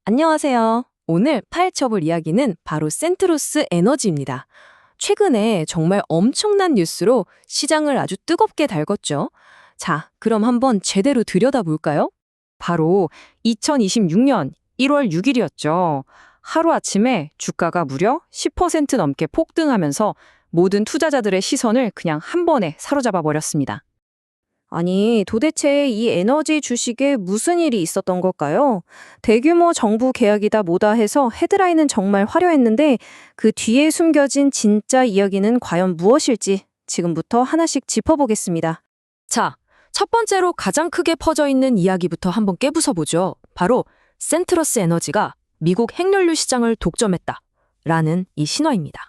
안녕하세요. 오늘 파헤쳐볼 이야기는 바로 센트로스 에너지입니다. 최근에 정말 엄청난 뉴스로 시장을 아주 뜨겁게 달궜죠. 자, 그럼 한번 제대로 들여다볼까요? 바로 2026년 1월 6일이었죠. 하루아침에 주가가 무려 10% 넘게 폭등하면서 모든 투자자들의 시선을 그냥 한 번에 사로잡아 버렸습니다. 아니, 도대체 이 에너지 주식에 무슨 일이 있었던 걸까요? 대규모 정부 계약이다 뭐다 해서 헤드라인은 정말 화려했는데 그 뒤에 숨겨진 진짜 이야기는 과연 무엇일지 지금부터 하나씩 짚어보겠습니다. 자, 첫 번째로 가장 크게 퍼져 있는 이야기부터 한번 깨부숴보죠. 바로 센트러스 에너지가 미국 핵연료 시장을 독점했다. 라는 이 신화입니다.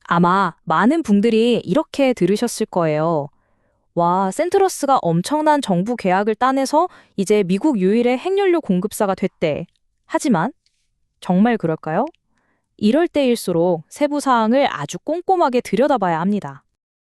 아마 많은 분들이 이렇게 들으셨을 거예요. 와, 센트러스가 엄청난 정부 계약을 따내서 이제 미국 유일의 핵연료 공급사가 됐대. 하지만 정말 그럴까요? 이럴 때일수록 세부 사항을 아주 꼼꼼하게 들여다봐야 합니다.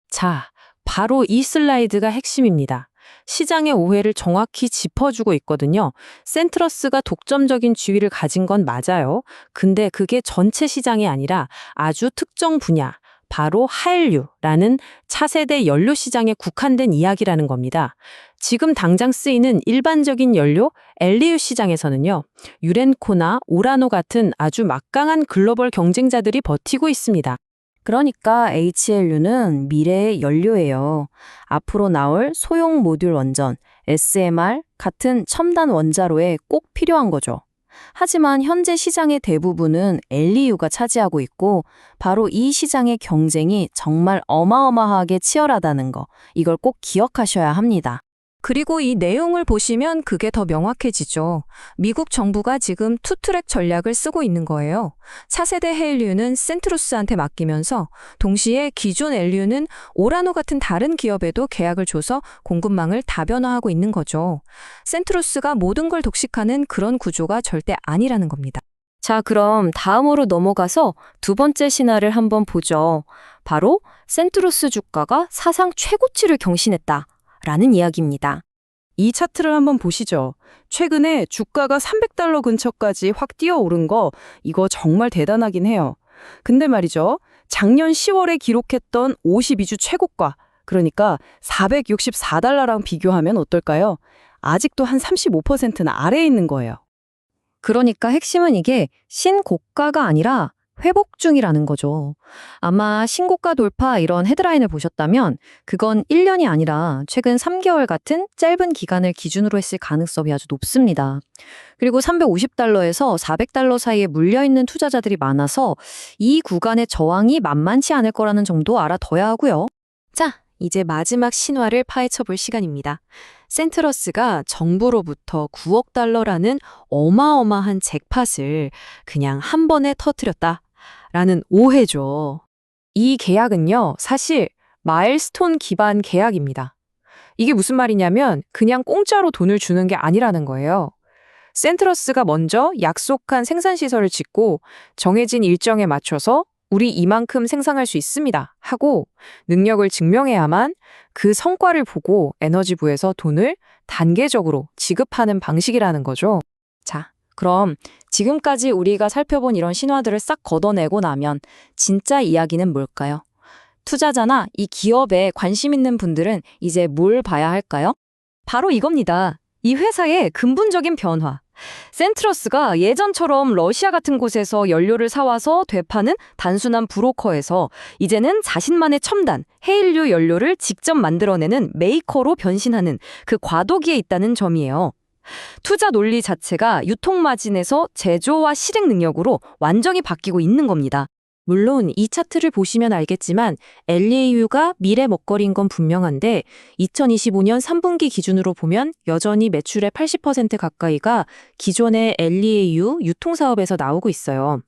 자, 바로 이 슬라이드가 핵심입니다. 시장의 오해를 정확히 짚어주고 있거든요. 센트러스가 독점적인 지위를 가진 건 맞아요. 근데 그게 전체 시장이 아니라 아주 특정 분야, 바로 한류라는 차세대 연료 시장에 국한된 이야기라는 겁니다. 지금 당장 쓰이는 일반적인 연료, LEU 시장에서는요, 유렌코나 오라노 같은 아주 막강한 글로벌 경쟁자들이 버티고 있습니다. 그러니까 HLU는 미래의 연료예요. 앞으로 나올 소형 모듈 원전, SMR 같은 첨단 원자로에 꼭 필요한 거죠. 하지만 현재 시장의 대부분은 LEU가 차지하고 있고 바로 이 시장의 경쟁이 정말 어마어마하게 치열하다는 거, 이걸 꼭 기억하셔야 합니다. 그리고 이 내용을 보시면 그게 더 명확해지죠. 미국 정부가 지금 투트랙 전략을 쓰고 있는 거예요. 차세대 헬류는 센트로스한테 맡기면서 동시에 기존 엘류는 오라노 같은 다른 기업에도 계약을 줘서 공급망을 다변화하고 있는 거죠. 센트로스가 모든 걸 독식하는 그런 구조가 절대 아니라는 겁니다. 자, 그럼 다음으로 넘어가서 두 번째 신화를 한번 보죠. 바로 센트로스 주가가 사상 최고치를 경신했다. 라는 이야기입니다. 이 차트를 한번 보시죠. 최근에 주가가 300달러 근처까지 확 뛰어오른 거 이거 정말 대단하긴 해요. 근데 말이죠. 작년 10월에 기록했던 52주 최고가, 그러니까 464달러랑 비교하면 어떨까요? 아직도 한 35%나 아래에 있는 거예요. 그러니까 핵심은 이게 신고가가 아니라 회복 중이라는 거죠. 아마 신고가 돌파 이런 헤드라인을 보셨다면 그건 1년이 아니라 최근 3개월 같은 짧은 기간을 기준으로 했을 가능성이 아주 높습니다. 그리고 350달러에서 400달러 사이에 물려있는 투자자들이 많아서 이 구간의 저항이 만만치 않을 거라는 점도 알아둬야 하고요. 자, 이제 마지막 신화를 파헤쳐 볼 시간입니다. 센트러스가 정부로부터 9억 달러라는 어마어마한 잭팟을 그냥 한 번에 터뜨렸다. 라는 오해죠. 이 계약은요, 사실 마일스톤 기반 계약입니다. 이게 무슨 말이냐면 그냥 공짜로 돈을 주는 게 아니라는 거예요. 센트러스가 먼저 약속한 생산시설을 짓고 정해진 일정에 맞춰서 우리 이만큼 생산할 수 있습니다 하고 능력을 증명해야만 그 성과를 보고 에너지부에서 돈을 단계적으로 지급하는 방식이라는 거죠. 자, 그럼 지금까지 우리가 살펴본 이런 신화들을 싹 걷어내고 나면 진짜 이야기는 뭘까요? 투자자나 이 기업에 관심 있는 분들은 이제 뭘 봐야 할까요? 바로 이겁니다. 이 회사의 근본적인 변화. 센트러스가 예전처럼 러시아 같은 곳에서 연료를 사와서 되파는 단순한 브로커에서 이제는 자신만의 첨단, 해일류 연료를 직접 만들어내는 메이커로 변신하는 그 과도기에 있다는 점이에요. 투자 논리 자체가 유통마진에서 제조와 실행 능력으로 완전히 바뀌고 있는 겁니다. 물론 이 차트를 보시면 알겠지만 LEU가 미래 먹거리인 건 분명한데 2025년 3분기 기준으로 보면 여전히 매출의 80% 가까이가 기존의 LEU 유통사업에서 나오고 있어요.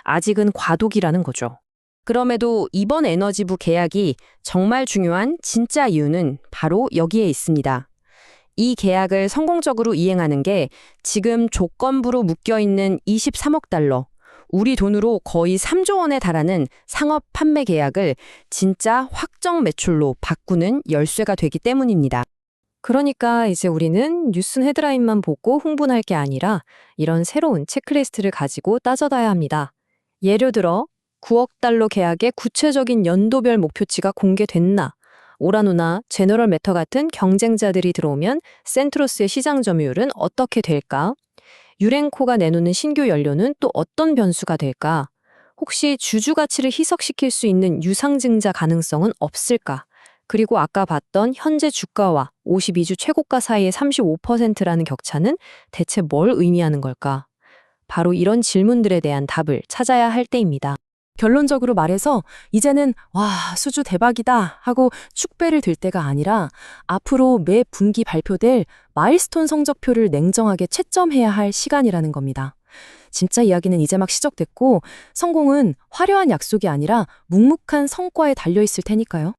아직은 과도기라는 거죠. 그럼에도 이번 에너지부 계약이 정말 중요한 진짜 이유는 바로 여기에 있습니다. 이 계약을 성공적으로 이행하는 게 지금 조건부로 묶여있는 23억 달러, 우리 돈으로 거의 3조 원에 달하는 상업 판매 계약을 진짜 확정 매출로 바꾸는 열쇠가 되기 때문입니다. 그러니까 이제 우리는 뉴스 헤드라인만 보고 흥분할 게 아니라 이런 새로운 체크리스트를 가지고 따져봐야 합니다. 예를 들어 9억 달러 계약의 구체적인 연도별 목표치가 공개됐나? 오라누나, 제너럴 매터 같은 경쟁자들이 들어오면 센트로스의 시장 점유율은 어떻게 될까? 유랭코가 내놓는 신규 연료는 또 어떤 변수가 될까? 혹시 주주 가치를 희석시킬 수 있는 유상증자 가능성은 없을까? 그리고 아까 봤던 현재 주가와 52주 최고가 사이의 35%라는 격차는 대체 뭘 의미하는 걸까? 바로 이런 질문들에 대한 답을 찾아야 할 때입니다. 결론적으로 말해서 이제는 와, 수주 대박이다 하고 축배를 들 때가 아니라 앞으로 매 분기 발표될 마일스톤 성적표를 냉정하게 채점해야 할 시간이라는 겁니다. 진짜 이야기는 이제 막 시작됐고 성공은 화려한 약속이 아니라 묵묵한 성과에 달려 있을 테니까요.